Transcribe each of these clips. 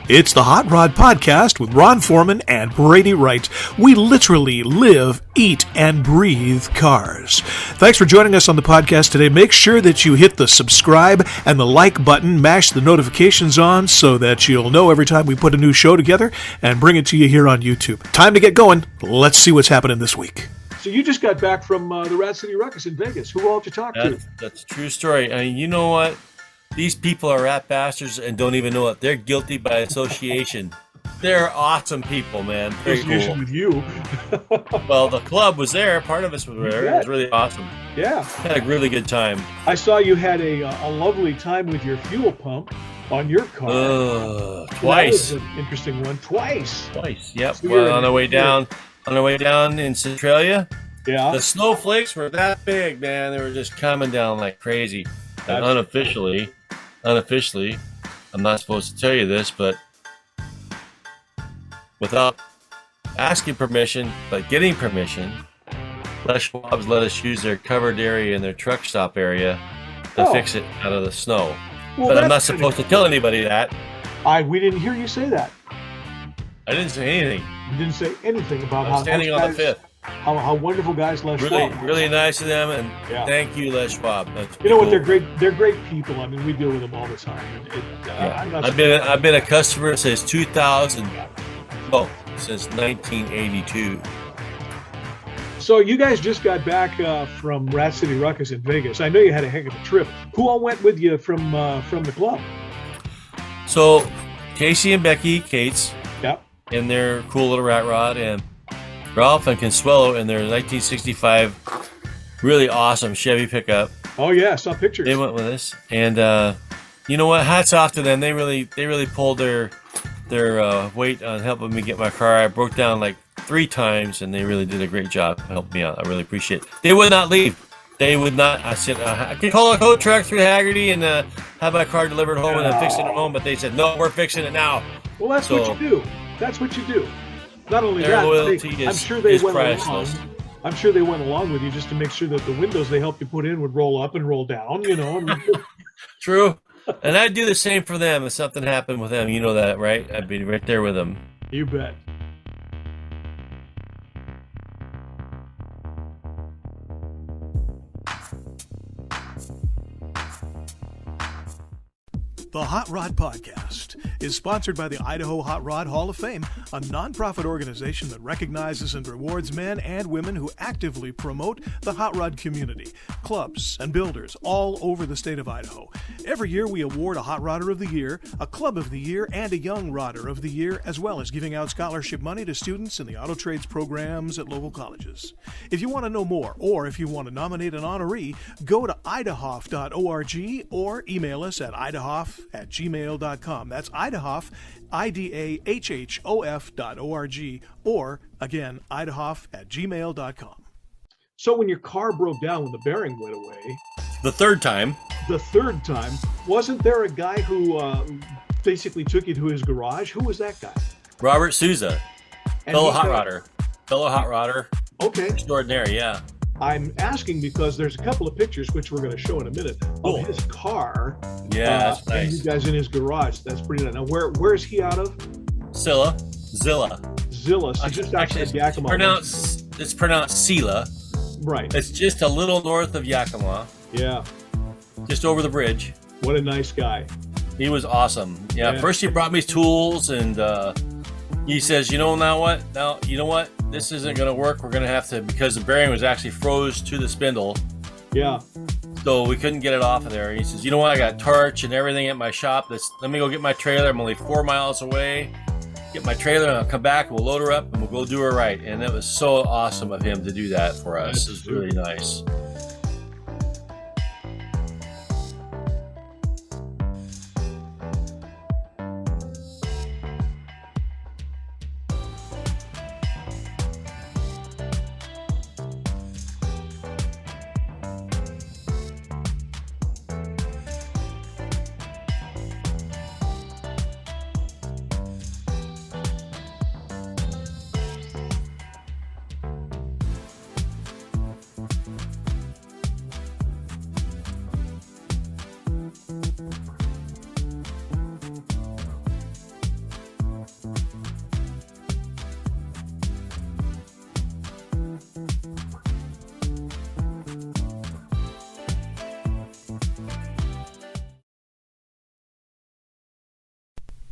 It's the Hot Rod Podcast with Ron Foreman and Brady Wright. We literally live, eat, and breathe cars. Thanks for joining us on the podcast today. Make sure that you hit the subscribe and the like button, mash the notifications on so that you'll know every time we put a new show together and bring it to you here on YouTube. Time to get going. Let's see what's happening this week. So you just got back from the Rat City Rukkus in Vegas. Who all did you talk to? That's a true story. I mean, you know what? These people are rat bastards and don't even know it. They're guilty by association. They're awesome people, man. Very Association cool. with you. Well, the club was there. Part of us was there. It was really awesome. Yeah. Had a really good time. I saw you had a lovely time with your fuel pump on your car. Twice. That was an interesting one. Twice. Yep. So well, on our way down in Centralia, Yeah. the snowflakes were that big, man. They were just coming down like crazy. And unofficially, I'm not supposed to tell you this, but without asking permission, but getting permission, Les Schwab's let us use their covered area in their truck stop area to fix it out of the snow. Well, but I'm not supposed to tell anybody that. We didn't hear you say that. I didn't say anything. You didn't say anything about I'm standing on the fifth. How wonderful guys Les Really, Schwab. really nice of them, and thank you, Les Schwab. You know what? Cool. They're great. They're great people. I mean, we deal with them all the time. I've been a customer since 2000. Well, since 1982. So you guys just got back from Rat City Rukkus in Vegas. I know you had a heck of a trip. Who all went with you from the club? So Casey and Becky Cates, in their cool little rat rod, and Ralph and Consuelo in their 1965 really awesome Chevy pickup. Oh yeah, I saw pictures. They went with us, and you know what? Hats off to them. They really pulled their weight on helping me get my car. I broke down like 3 times, and they really did a great job helping me out. I really appreciate it. They would not leave. They would not. I said I could call a tow truck through Haggerty and have my car delivered home and then fix it at home, but they said no, we're fixing it now. Well, that's what you do. That's what you do. Not only their that, loyalty I'm sure they went priceless. along. I'm sure they went along with you just to make sure that the windows they helped you put in would roll up and roll down. You know. True. And I'd do the same for them if something happened with them. You know that, right? I'd be right there with them. You bet. The Hot Rod Podcast is sponsored by the Idaho Hot Rod Hall of Fame, a nonprofit organization that recognizes and rewards men and women who actively promote the hot rod community, clubs, and builders all over the state of Idaho. Every year we award a Hot Rodder of the Year, a Club of the Year, and a Young Rodder of the Year, as well as giving out scholarship money to students in the auto trades programs at local colleges. If you want to know more, or if you want to nominate an honoree, go to idahof.org or email us at idahof@gmail.com. That's Idahof, IDAHHOF.org, or again, idahof@gmail.com. So when your car broke down when the bearing went away, The third time, wasn't there a guy who basically took you to his garage? Who was that guy? Robert Souza, fellow hot rodder. Okay. Extraordinary, yeah. I'm asking because there's a couple of pictures, which we're going to show in a minute, Cool. of his car. Yeah, that's And nice. you guys in his garage. That's pretty nice. Now, where is he out of? Zilla. Zilla. So just outside Yakima. It's pronounced Sela. Right. It's just a little north of Yakima, Yeah. just over the bridge. What a nice guy. He was awesome. Yeah. Yeah. First he brought me tools, and he says, you know what? This isn't going to work. We're going to have to, because the bearing was actually froze to the spindle. Yeah. So we couldn't get it off of there. He says, you know what? I got torch and everything at my shop. Let me go get my trailer. I'm only 4 miles away. Get my trailer and I'll come back. We'll load her up and we'll go do her right. And it was so awesome of him to do that for us. It was really nice.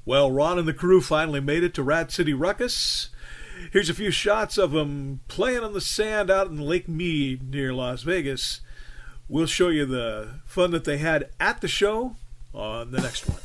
Well, Ron and the crew finally made it to Rat City Ruckus. Here's a few shots of them playing on the sand out in Lake Mead near Las Vegas. We'll show you the fun that they had at the show on the next one.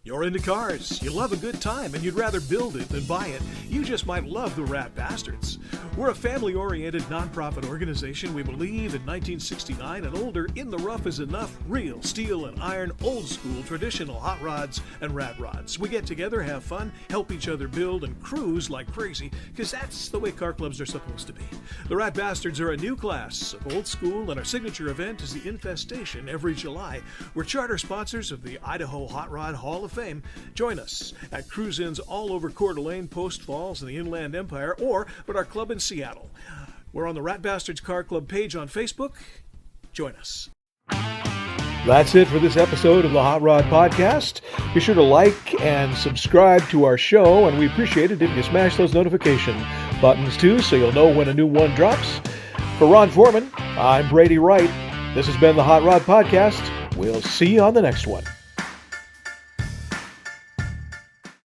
You're into cars, you love a good time, and you'd rather build it than buy it. You just might love the Rat Bastards. We're a family-oriented nonprofit organization. We believe in 1969 and older, in the rough is enough, real steel and iron, old school, traditional hot rods and rat rods. We get together, have fun, help each other build, and cruise like crazy, because that's the way car clubs are supposed to be. The Rat Bastards are a new class of old school, and our signature event is the Infestation every July. We're charter sponsors of the Idaho Hot Rod Hall of Fame. Join us at cruise-ins all over Coeur d'Alene, Post Falls, and the Inland Empire, or at our club in Seattle. We're on the Rat Bastards Car Club page on Facebook. Join us. That's it for this episode of the Hot Rod Podcast. Be sure to like and subscribe to our show, and we appreciate it if you smash those notification buttons too, so you'll know when a new one drops. For Ron Foreman, I'm Brady Wright. This has been the Hot Rod Podcast. We'll see you on the next one.